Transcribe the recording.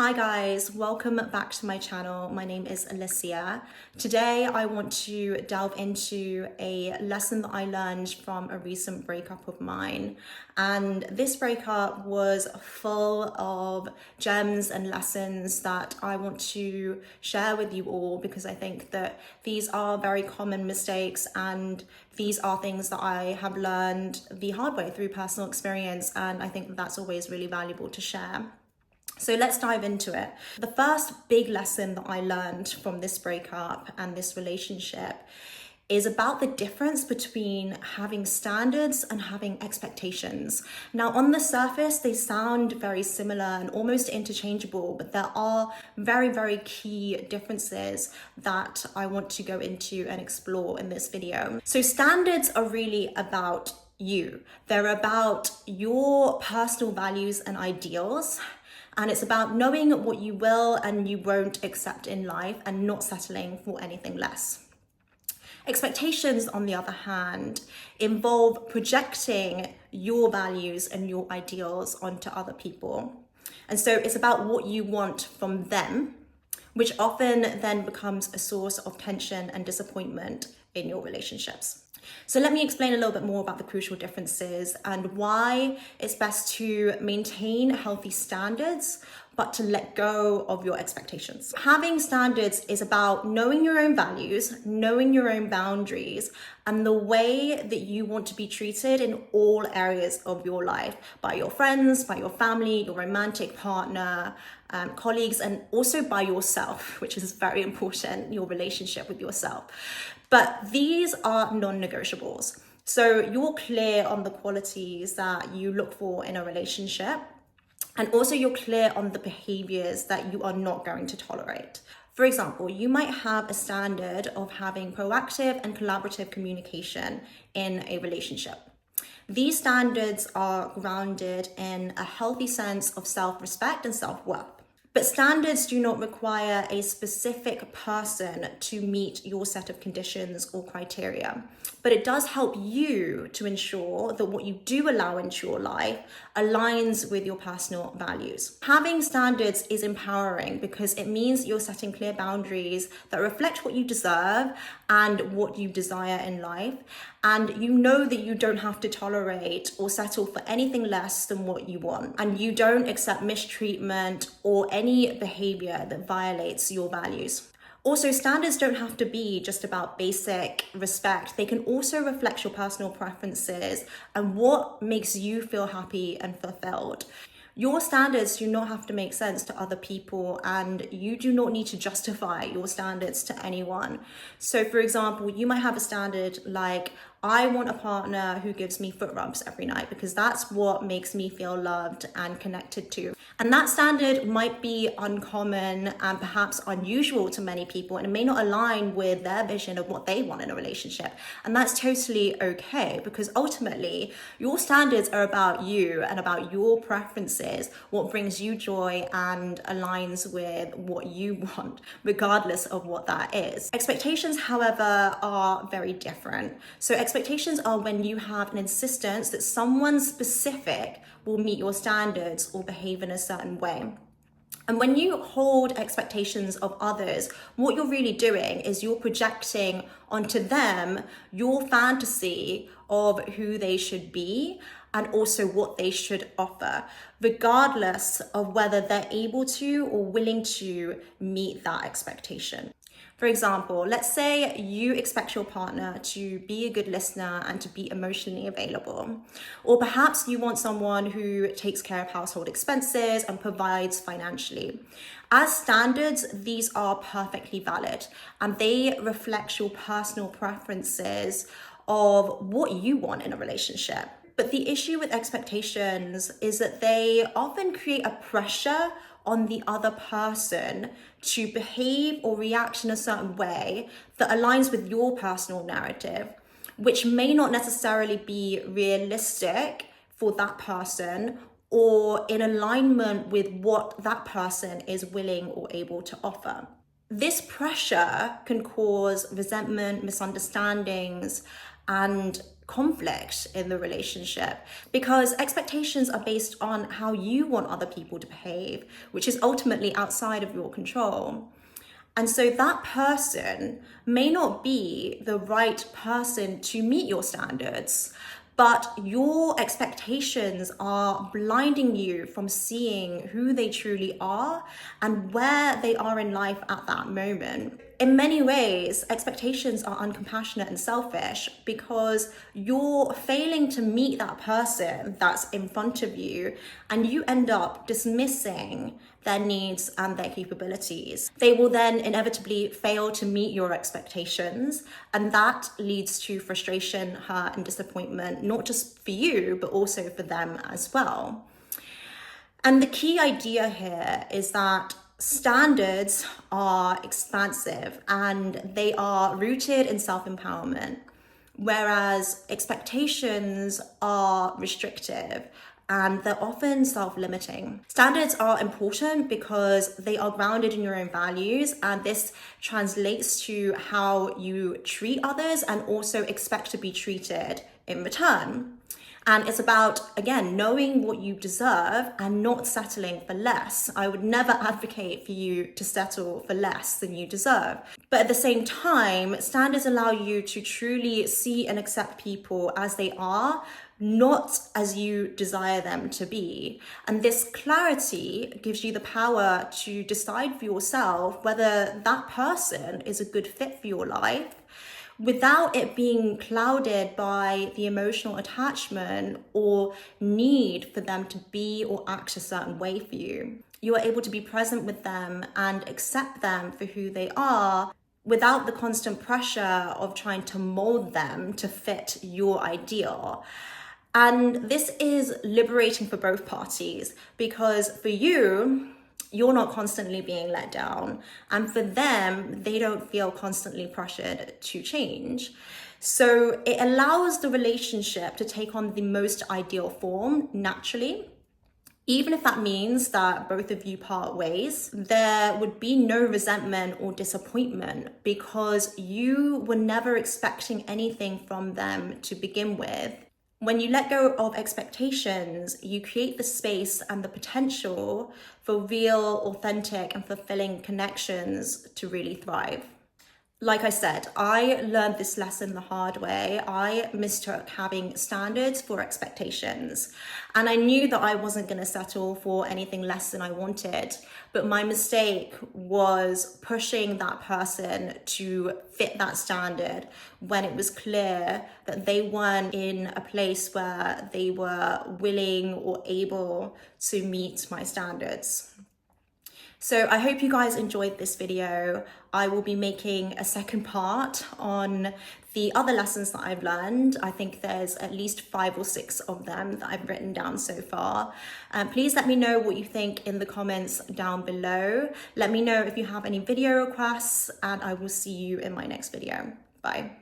Hi guys, welcome back to my channel. My name is Alicia. Today I want to delve into a lesson that I learned from a recent breakup of mine. And this breakup was full of gems and lessons that I want to share with you all, because I think that these are very common mistakes and these are things that I have learned the hard way through personal experience, and I think that that's always really valuable to share. So let's dive into it. The first big lesson that I learned from this breakup and this relationship is about the difference between having standards and having expectations. Now, on the surface, they sound very similar and almost interchangeable, but there are very, very key differences that I want to go into and explore in this video. So standards are really about you. They're about your personal values and ideals. And it's about knowing what you will and you won't accept in life and not settling for anything less. Expectations, on the other hand, involve projecting your values and your ideals onto other people. And so it's about what you want from them, which often then becomes a source of tension and disappointment in your relationships. So let me explain a little bit more about the crucial differences and why it's best to maintain healthy standards, but to let go of your expectations. Having standards is about knowing your own values, knowing your own boundaries, and the way that you want to be treated in all areas of your life, by your friends, by your family, your romantic partner, colleagues, and also by yourself, which is very important, your relationship with yourself. But these are non-negotiables. So you're clear on the qualities that you look for in a relationship, and also you're clear on the behaviors that you are not going to tolerate. For example, you might have a standard of having proactive and collaborative communication in a relationship. These standards are grounded in a healthy sense of self-respect and self-worth. But standards do not require a specific person to meet your set of conditions or criteria. But it does help you to ensure that what you do allow into your life aligns with your personal values. Having standards is empowering because it means you're setting clear boundaries that reflect what you deserve and what you desire in life. And you know that you don't have to tolerate or settle for anything less than what you want. And you don't accept mistreatment or any behavior that violates your values. Also, standards don't have to be just about basic respect. They can also reflect your personal preferences and what makes you feel happy and fulfilled. Your standards do not have to make sense to other people, and you do not need to justify your standards to anyone. So for example, you might have a standard like, I want a partner who gives me foot rubs every night because that's what makes me feel loved and connected to. And that standard might be uncommon and perhaps unusual to many people, and it may not align with their vision of what they want in a relationship. And that's totally okay, because ultimately your standards are about you and about your preferences, what brings you joy and aligns with what you want, regardless of what that is. Expectations, however, are very different. So expectations are when you have an insistence that someone specific will meet your standards or behave in a certain way. And when you hold expectations of others, what you're really doing is you're projecting onto them your fantasy of who they should be and also what they should offer, regardless of whether they're able to or willing to meet that expectation. For example, let's say you expect your partner to be a good listener and to be emotionally available. Or perhaps you want someone who takes care of household expenses and provides financially. As standards, these are perfectly valid and they reflect your personal preferences of what you want in a relationship. But the issue with expectations is that they often create a pressure on the other person to behave or react in a certain way that aligns with your personal narrative, which may not necessarily be realistic for that person or in alignment with what that person is willing or able to offer. This pressure can cause resentment, misunderstandings, and conflict in the relationship, because expectations are based on how you want other people to behave, which is ultimately outside of your control. And so that person may not be the right person to meet your standards, but your expectations are blinding you from seeing who they truly are and where they are in life at that moment. In many ways, expectations are uncompassionate and selfish because you're failing to meet that person that's in front of you, and you end up dismissing their needs and their capabilities. They will then inevitably fail to meet your expectations, and that leads to frustration, hurt, and disappointment, not just for you, but also for them as well. And the key idea here is that standards are expansive and they are rooted in self-empowerment, whereas expectations are restrictive and they're often self-limiting. Standards are important because they are grounded in your own values, and this translates to how you treat others and also expect to be treated in return. And it's about, again, knowing what you deserve and not settling for less. I would never advocate for you to settle for less than you deserve. But at the same time, standards allow you to truly see and accept people as they are, not as you desire them to be. And this clarity gives you the power to decide for yourself whether that person is a good fit for your life, without it being clouded by the emotional attachment or need for them to be or act a certain way for you. You are able to be present with them and accept them for who they are without the constant pressure of trying to mold them to fit your ideal. And this is liberating for both parties, because for you, you're not constantly being let down. And for them, they don't feel constantly pressured to change. So it allows the relationship to take on the most ideal form naturally. Even if that means that both of you part ways, there would be no resentment or disappointment because you were never expecting anything from them to begin with. When you let go of expectations, you create the space and the potential for real, authentic, and fulfilling connections to really thrive. Like I said, I learned this lesson the hard way. I mistook having standards for expectations. And I knew that I wasn't going to settle for anything less than I wanted. But my mistake was pushing that person to fit that standard when it was clear that they weren't in a place where they were willing or able to meet my standards. So I hope you guys enjoyed this video. I will be making a second part on the other lessons that I've learned. I think there's at least 5 or 6 of them that I've written down so far. Please let me know what you think in the comments down below. Let me know if you have any video requests, and I will see you in my next video. Bye.